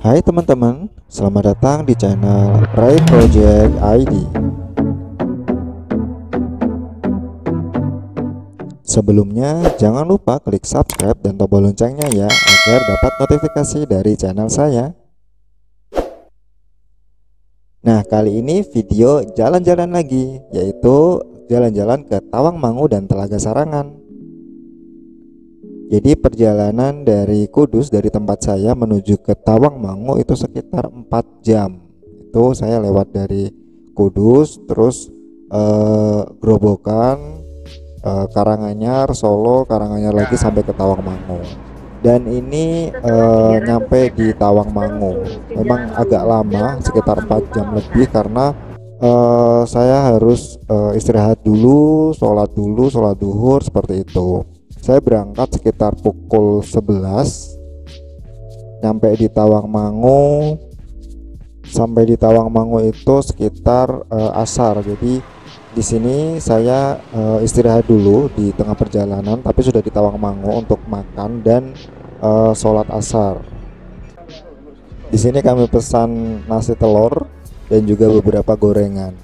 Hai teman-teman, selamat datang di channel Ray Project ID. Sebelumnya, jangan lupa klik subscribe dan tombol loncengnya ya, agar dapat notifikasi dari channel saya. Nah, kali ini video jalan-jalan lagi, yaitu jalan-jalan ke Tawangmangu dan Telaga Sarangan. Jadi perjalanan dari Kudus, dari tempat saya menuju ke Tawangmangu itu sekitar 4 jam. Itu saya lewat dari Kudus, terus Grobogan, Karanganyar, Solo, Karanganyar lagi sampai ke Tawangmangu. Dan ini nyampe di Tawangmangu memang agak lama, sekitar 4 jam lebih, karena saya harus istirahat dulu, sholat duhur seperti itu. Saya berangkat sekitar pukul 11, nyampe di Tawangmangu. Sampai di Tawangmangu itu sekitar asar. Jadi di sini saya istirahat dulu di tengah perjalanan, tapi sudah di Tawangmangu untuk makan dan sholat asar. Di sini kami pesan nasi telur dan juga beberapa gorengan.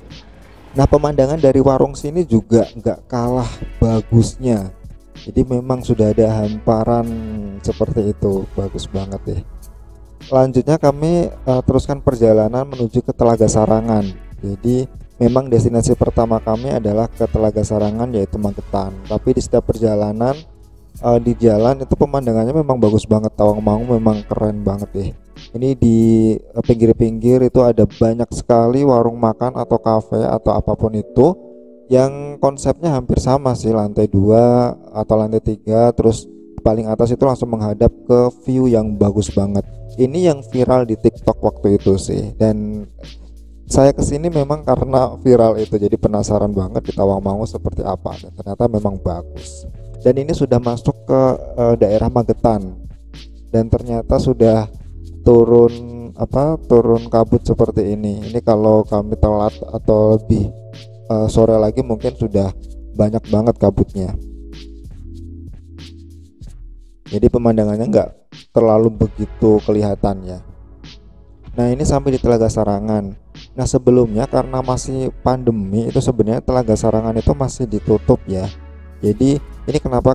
Nah, pemandangan dari warung sini juga nggak kalah bagusnya. Jadi memang sudah ada hamparan seperti itu, bagus banget deh. Selanjutnya kami teruskan perjalanan menuju ke Telaga Sarangan. Jadi memang destinasi pertama kami adalah ke Telaga Sarangan, yaitu Magetan. Tapi di setiap perjalanan di jalan itu pemandangannya memang bagus banget. Tawangmangu memang keren banget deh. Ini di pinggir-pinggir itu ada banyak sekali warung makan atau kafe atau apapun itu, yang konsepnya hampir sama sih, lantai 2 atau lantai 3, terus paling atas itu langsung menghadap ke view yang bagus banget. Ini yang viral di TikTok waktu itu sih, dan saya kesini memang karena viral itu, jadi penasaran banget di Tawangmangu seperti apa, dan ternyata memang bagus. Dan ini sudah masuk ke daerah Magetan, dan ternyata sudah turun kabut seperti ini. Ini kalau kami telat atau lebih sore lagi mungkin sudah banyak banget kabutnya. Jadi pemandangannya nggak terlalu begitu kelihatan ya. Nah, ini sampai di Telaga Sarangan. Nah, sebelumnya karena masih pandemi itu sebenarnya Telaga Sarangan itu masih ditutup ya. Jadi ini kenapa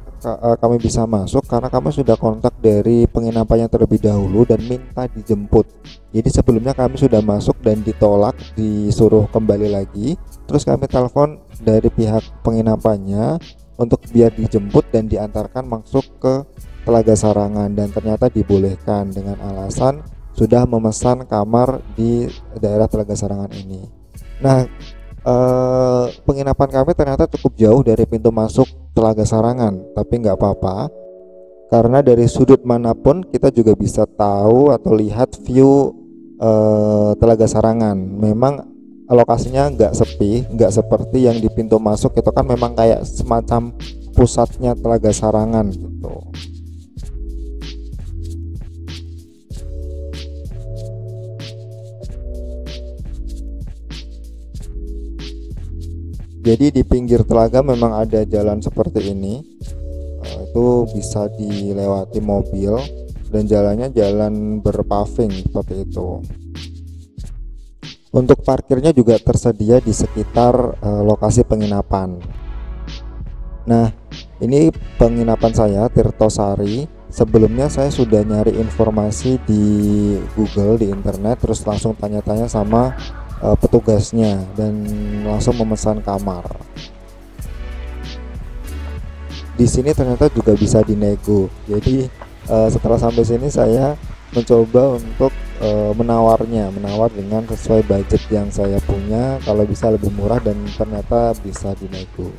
kami bisa masuk, karena kami sudah kontak dari penginapannya terlebih dahulu dan minta dijemput. Jadi sebelumnya kami sudah masuk dan ditolak, disuruh kembali lagi. Terus kami telepon dari pihak penginapannya untuk biar dijemput dan diantarkan masuk ke Telaga Sarangan, dan ternyata dibolehkan dengan alasan sudah memesan kamar di daerah Telaga Sarangan ini. Nah, penginapan kami ternyata cukup jauh dari pintu masuk Telaga Sarangan, tapi nggak apa-apa, karena dari sudut manapun kita juga bisa tahu atau lihat view Telaga Sarangan. Memang lokasinya nggak sepi, nggak seperti yang di pintu masuk itu kan memang kayak semacam pusatnya Telaga Sarangan gitu. Jadi di pinggir telaga memang ada jalan seperti ini, itu bisa dilewati mobil, dan jalannya jalan berpaving seperti itu. Untuk parkirnya juga tersedia di sekitar lokasi penginapan. Nah, ini penginapan saya, Tirtosari. Sebelumnya saya sudah nyari informasi di Google, di internet, terus langsung tanya-tanya sama petugasnya dan langsung memesan kamar. Di sini ternyata juga bisa dinego. Jadi setelah sampai sini saya mencoba untuk menawar dengan sesuai budget yang saya punya, kalau bisa lebih murah, dan ternyata bisa dinego.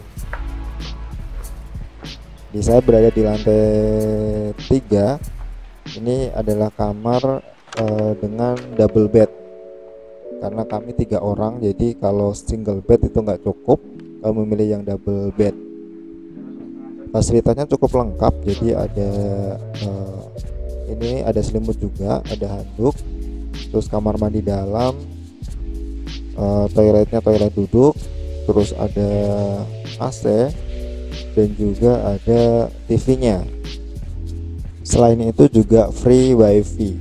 Di saya berada di lantai 3. Ini adalah kamar dengan double bed. Karena kami 3 orang, jadi kalau single bed itu nggak cukup, kalau memilih yang double bed. Fasilitasnya cukup lengkap, jadi ada ini ada selimut juga, ada handuk, terus kamar mandi dalam, toiletnya toilet duduk, terus ada AC, dan juga ada TV-nya. Selain itu juga free wifi.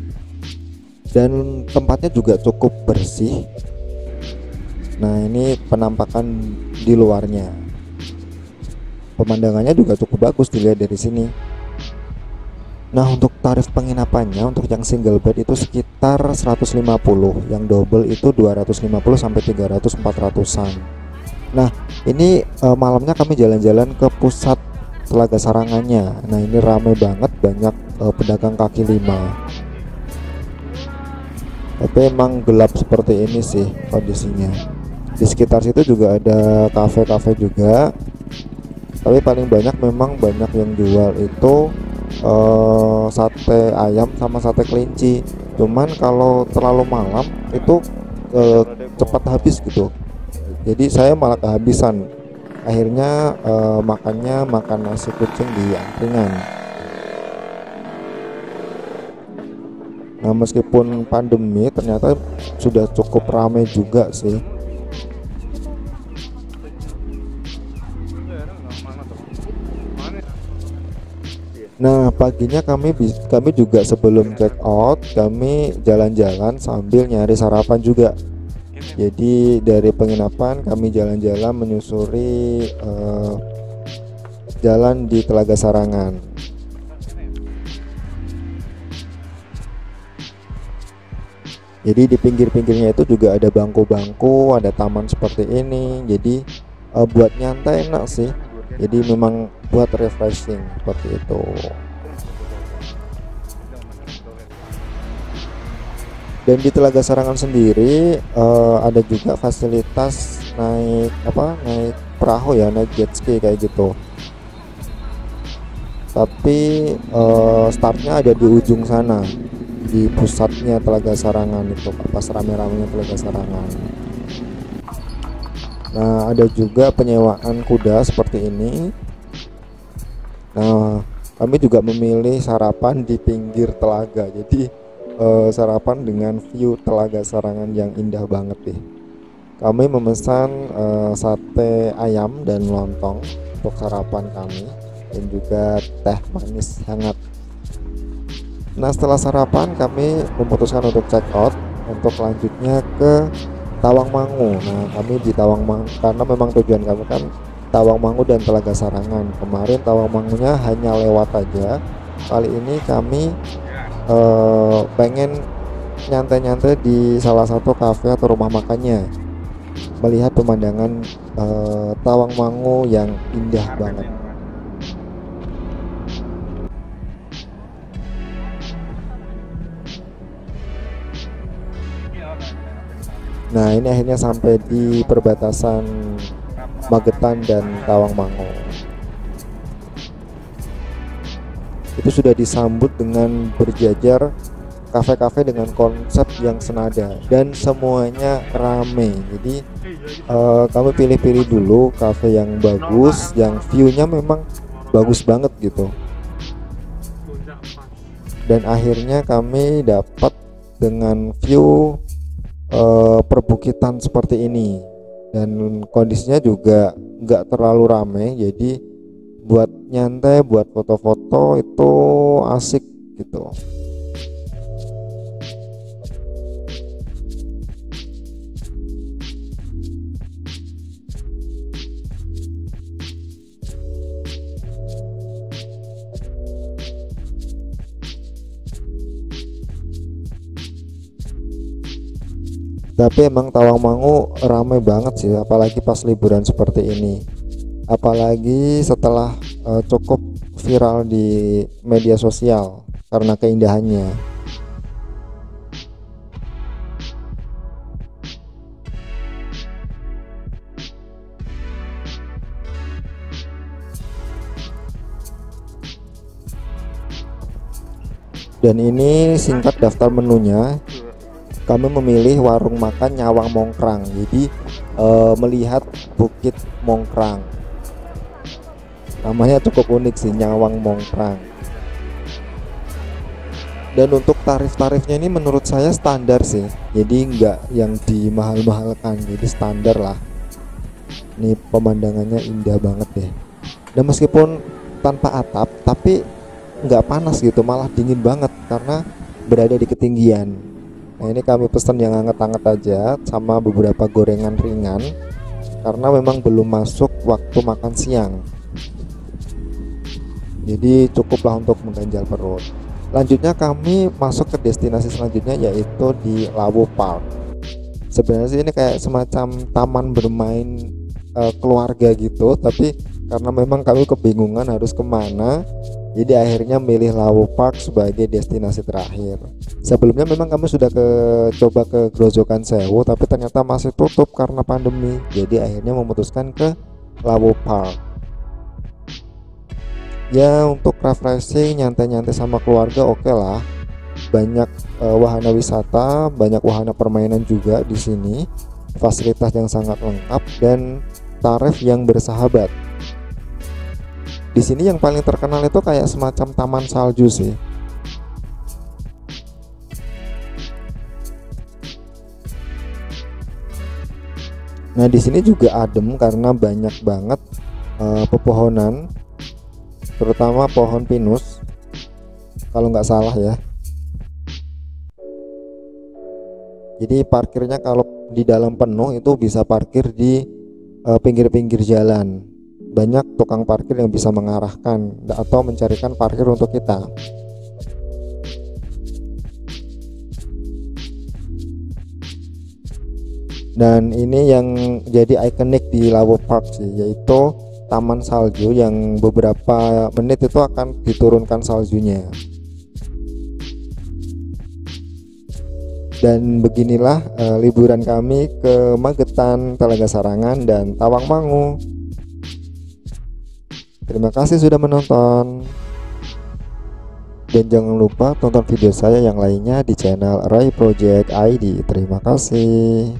dan tempatnya juga cukup bersih. Nah, ini penampakan di luarnya. Pemandangannya juga cukup bagus dilihat dari sini. Nah, untuk tarif penginapannya untuk yang single bed itu sekitar 150, yang double itu 250 sampai 300 400-an. Nah, ini malamnya kami jalan-jalan ke pusat Telaga Sarangannya. Nah, ini ramai banget, banyak pedagang kaki lima. Tapi emang gelap seperti ini sih kondisinya. Di sekitar situ juga ada kafe-kafe juga. Tapi paling banyak memang banyak yang jual itu sate ayam sama sate kelinci. Cuman kalau terlalu malam itu cepat habis gitu. Jadi saya malah kehabisan. Akhirnya makan nasi kucing di angkringan. Nah, meskipun pandemi ternyata sudah cukup ramai juga sih. Nah, paginya kami juga sebelum check out kami jalan-jalan sambil nyari sarapan juga. Jadi dari penginapan kami jalan-jalan menyusuri jalan di Telaga Sarangan. Jadi di pinggir-pinggirnya itu juga ada bangku-bangku, ada taman seperti ini. Jadi buat nyantai enak sih. Jadi memang buat refreshing seperti itu. Dan di Telaga Sarangan sendiri ada juga fasilitas naik perahu ya, naik jet ski kayak gitu. Tapi startnya ada di ujung sana, di pusatnya Telaga Sarangan itu, pas rame-ramenya Telaga Sarangan. Nah, ada juga penyewaan kuda seperti ini. Nah, kami juga memilih sarapan di pinggir telaga. Jadi sarapan dengan view Telaga Sarangan yang indah banget deh. Kami memesan sate ayam dan lontong untuk sarapan kami, dan juga teh manis hangat. Nah, setelah sarapan kami memutuskan untuk check out untuk lanjutnya ke Tawangmangu. Nah, kami di Tawangmangu karena memang tujuan kami kan Tawangmangu dan Telaga Sarangan. Kemarin Tawangmangunya hanya lewat aja. Kali ini kami pengen nyantai-nyantai di salah satu kafe atau rumah makannya, melihat pemandangan Tawangmangu yang indah banget. Nah, ini akhirnya sampai di perbatasan Magetan dan Tawangmangu. Itu sudah disambut dengan berjajar kafe-kafe dengan konsep yang senada dan semuanya rame. Jadi kami pilih-pilih dulu kafe yang bagus, yang view-nya memang bagus banget gitu. Dan akhirnya kami dapat dengan view perbukitan seperti ini, dan kondisinya juga nggak terlalu ramai. Jadi buat nyantai, buat foto-foto itu asik gitu. Tapi emang Tawangmangu ramai banget sih, apalagi pas liburan seperti ini. Apalagi setelah cukup viral di media sosial karena keindahannya. Dan ini singkat daftar menunya. Kami memilih warung makan Nyawang Mongkrang. Jadi melihat Bukit Mongkrang. Namanya cukup unik sih, Nyawang Mongkrang. Dan untuk tarif-tarifnya ini menurut saya standar sih. Jadi nggak yang dimahal-mahalkan, jadi standar lah. Ini pemandangannya indah banget deh. Dan meskipun tanpa atap, tapi nggak panas gitu, malah dingin banget karena berada di ketinggian. Nah, ini kami pesan yang hangat-hangat aja sama beberapa gorengan ringan karena memang belum masuk waktu makan siang. Jadi cukuplah untuk mengganjal perut. Lanjutnya kami masuk ke destinasi selanjutnya yaitu di Lawu Park. Sebenarnya sih ini kayak semacam taman bermain keluarga gitu, tapi karena memang kami kebingungan harus kemana, jadi akhirnya milih Lawu Park sebagai destinasi terakhir. Sebelumnya memang kami sudah coba ke Grojogan Sewu, tapi ternyata masih tutup karena pandemi, jadi akhirnya memutuskan ke Lawu Park. Ya untuk refreshing, nyantai-nyantai sama keluarga oke lah. Banyak wahana wisata, banyak wahana permainan juga di sini. Fasilitas yang sangat lengkap dan tarif yang bersahabat. Di sini yang paling terkenal itu kayak semacam taman salju sih. Nah, di sini juga adem karena banyak banget pepohonan, terutama pohon pinus kalau nggak salah ya. Jadi parkirnya kalau di dalam penuh itu bisa parkir di pinggir-pinggir jalan. Banyak tukang parkir yang bisa mengarahkan atau mencarikan parkir untuk kita. Dan ini yang jadi ikonik di Lawu Park sih, yaitu taman salju yang beberapa menit itu akan diturunkan saljunya. Dan beginilah liburan kami ke Magetan, Talaga Sarangan, dan Tawangmangu. Terima kasih sudah menonton. Dan jangan lupa tonton video saya yang lainnya di channel Rai Project ID. Terima kasih.